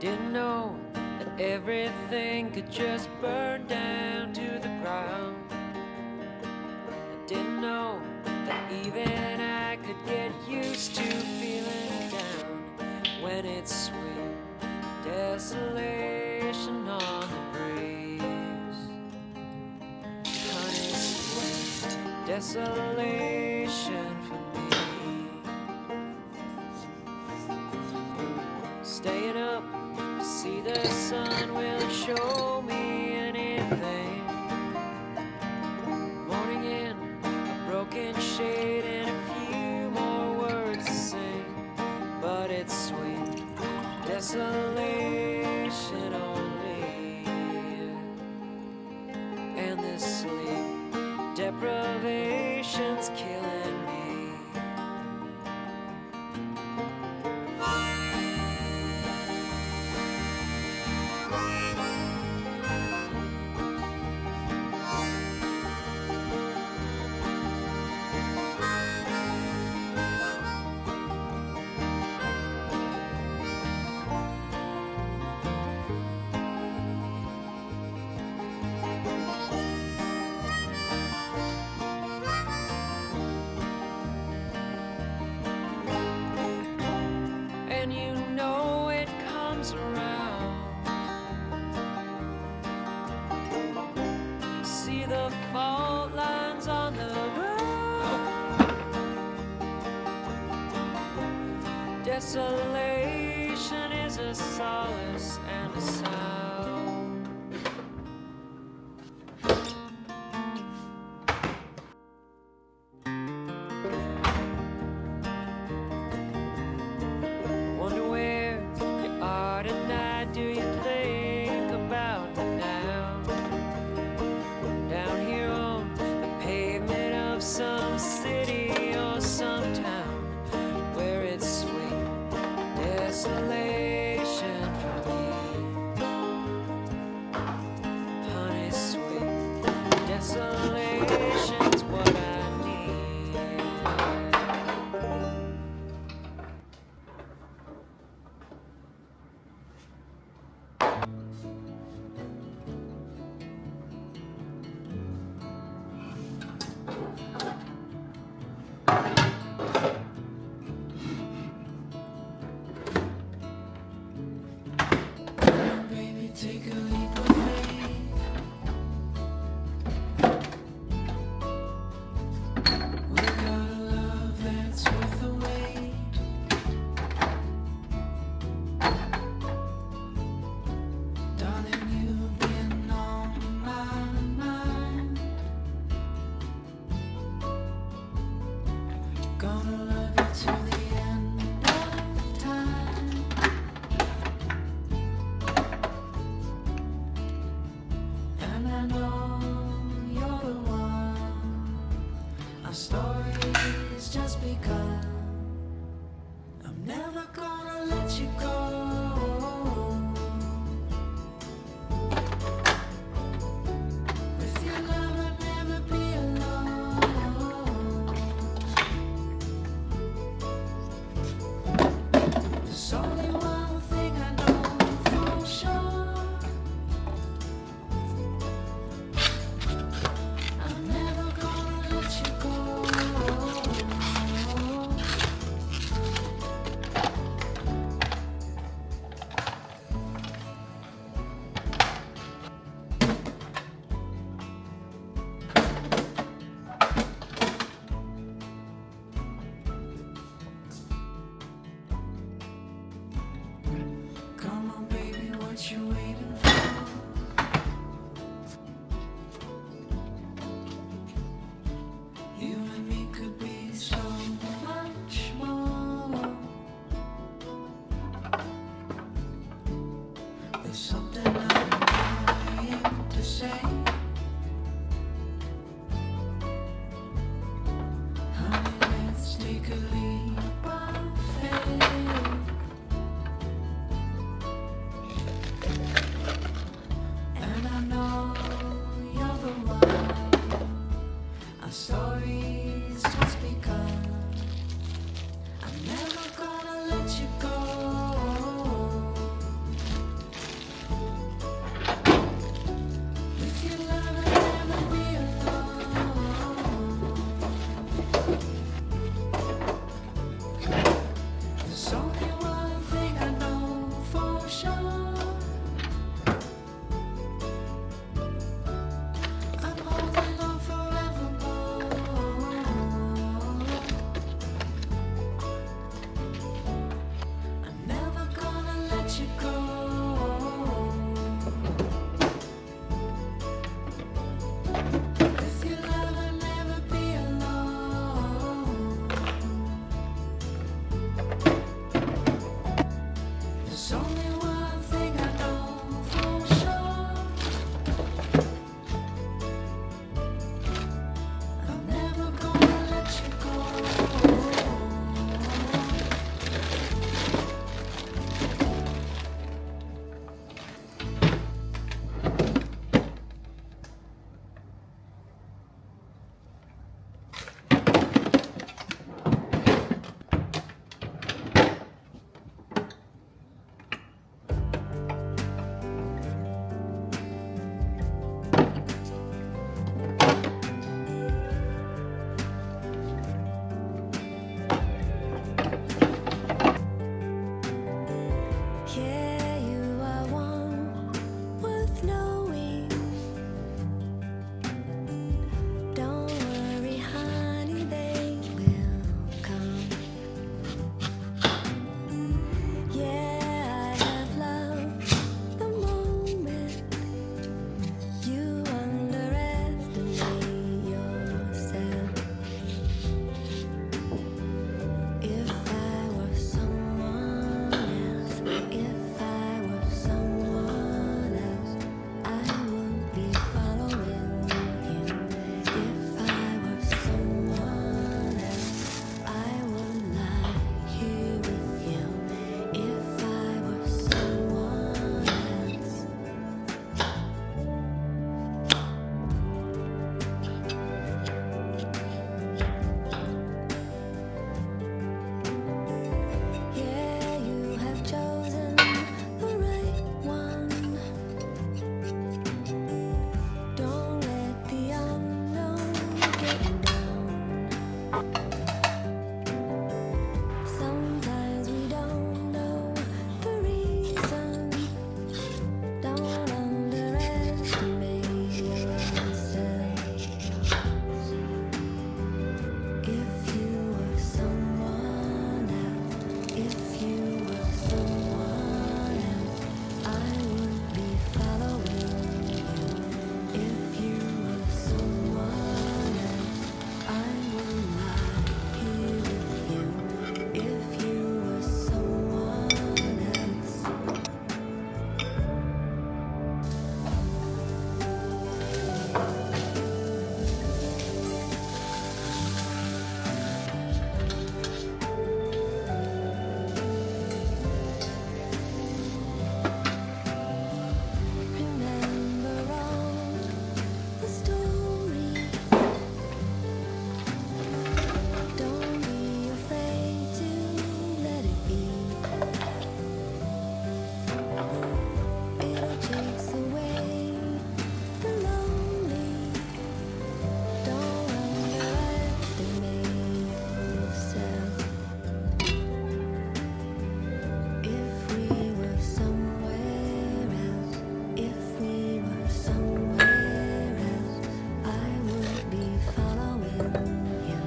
didn't know that everything could just burn down to the ground. I didn't know that even I could get used to feeling down when it's sweet desolation on the breeze. Honey, sweet desolation for me. Staying up to see the sun will show me anything. Morning in a broken shade and a few more words to sing, but it's sweet desolation only. And this sleep deprivation's killing me. And you know it comes around. See the fault lines on the road. Desolation is a solace and a sound. Wonder where you are tonight. Do you think about me now? Down here on the pavement of some city or some town where it's sweet desolation for me. Honey, sweet desolation's what I need. Baby, take a leap of faith. We got a love that's worth the wait. Darling, you've been on my mind. Gonna love you till the end of time. And I know you're the one. Our story's just begun. I'm never gonna let you go. With your love I'd never be alone. There's only one thing I know for sure. I'm never gonna let you go. Come on, baby, what you waiting for? You and me could be so much more. There's something I'm dying to say. Honey, let's take a leap of faith. And I know you're the one. Our story's just begun. I'm never gonna let you go. Sometimes we don't know the reason. Don't underestimate yourself. If you were someone else, if you were someone else, I would be following you. If you were someone else, I would lie here with you. If you were someone else. Remember all the stories. Don't be afraid to let it be. It'll chase away the lonely. Don't underestimate yourself. If we were somewhere else, if we were somewhere else, I would be following you.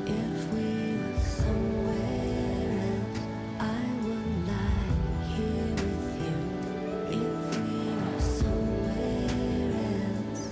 If we were somewhere else, I would lie here with you. If we were somewhere else.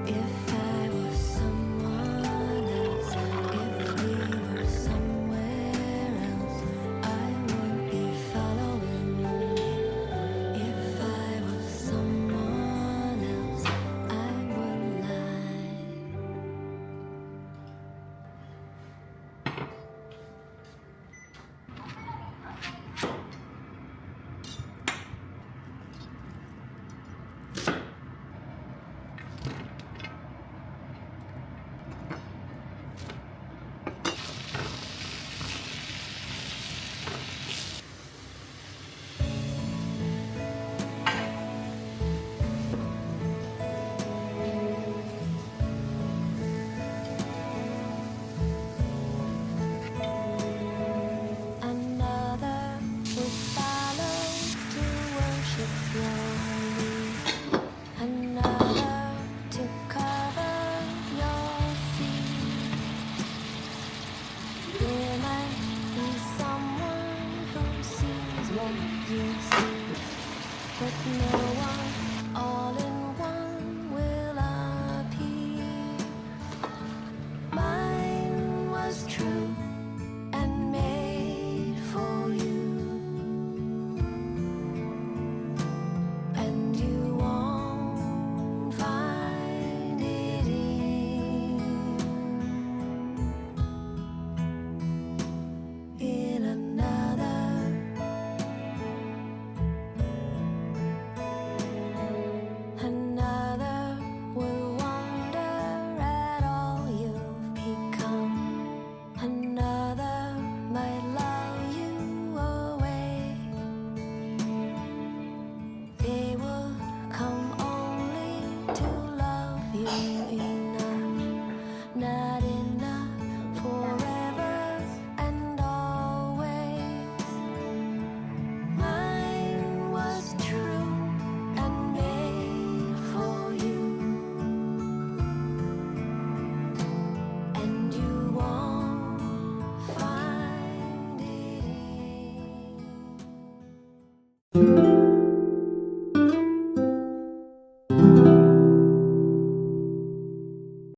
If I was someone else, if we were somewhere else, I would be following you. If I was someone else, I would lie. Another would follow to worship slowly. Another to cover your feet. There might be someone who sees what you see, but no